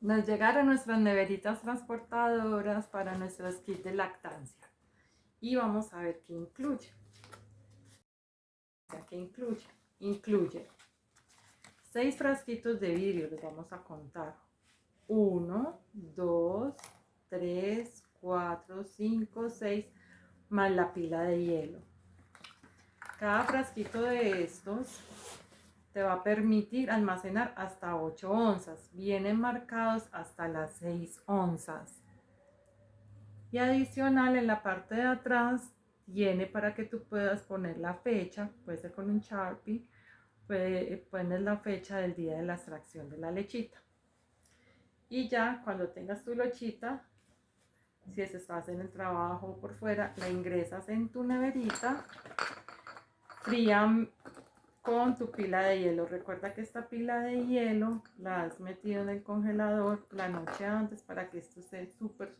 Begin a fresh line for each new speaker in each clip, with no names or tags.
Nos llegaron nuestras neveritas transportadoras para nuestros kits de lactancia y vamos a ver qué incluye. ¿Qué incluye? Incluye 6 frasquitos de vidrio, les vamos a contar. 1, 2, 3, 4, 5, 6, más la pila de hielo. Cada frasquito de estos te va a permitir almacenar hasta 8 onzas. Vienen marcados hasta las 6 onzas. Y adicional, en la parte de atrás viene para que tú puedas poner la fecha, puede ser con un Sharpie, pones la fecha del día de la extracción de la lechita. Y ya cuando tengas tu lechita, si estás en el trabajo o por fuera, la ingresas en tu neverita fría con tu pila de hielo. Recuerda que esta pila de hielo la has metido en el congelador la noche antes para que esto esté súper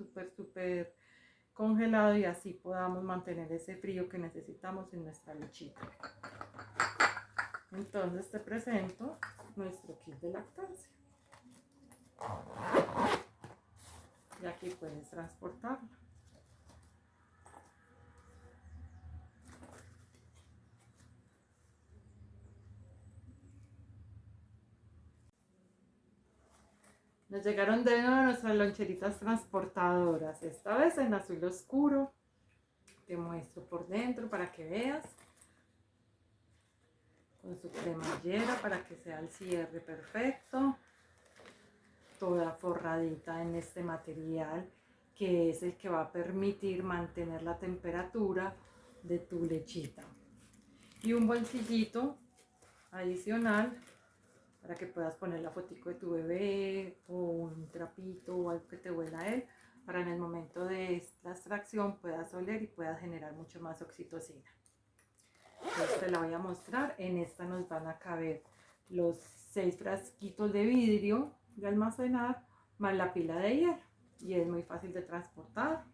congelado y así podamos mantener ese frío que necesitamos en nuestra lechita. Entonces te presento nuestro kit de lactancia. Y aquí puedes transportarlo. Nos llegaron de nuevo nuestras loncheritas transportadoras, esta vez en azul oscuro. Te muestro por dentro para que veas. Con su cremallera para que sea el cierre perfecto. Toda forradita en este material que es el que va a permitir mantener la temperatura de tu lechita. Y un bolsillito adicional para que puedas poner la fotico de tu bebé o un trapito o algo que te huela a él, para en el momento de la extracción puedas oler y puedas generar mucho más oxitocina. Entonces te la voy a mostrar. En esta nos van a caber los 6 frasquitos de vidrio de almacenar más la pila de hielo y es muy fácil de transportar,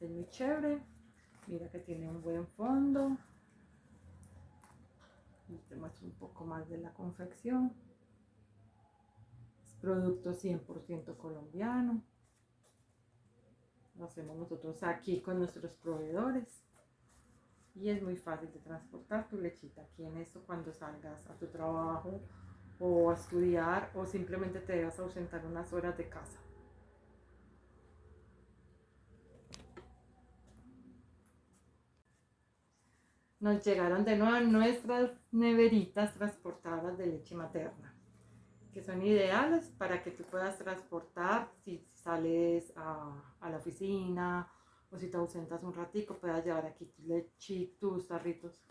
es muy chévere. Mira que tiene un buen fondo. Y te muestro un poco más de la confección. Es producto 100% colombiano. Lo hacemos nosotros aquí con nuestros proveedores. Y es muy fácil de transportar tu lechita aquí en esto cuando salgas a tu trabajo o a estudiar o simplemente te debas ausentar unas horas de casa. Nos llegaron de nuevo nuestras neveritas transportadoras de leche materna, que son ideales para que tú puedas transportar si sales a la oficina o si te ausentas un ratico, puedas llevar aquí tu leche, tus tarritos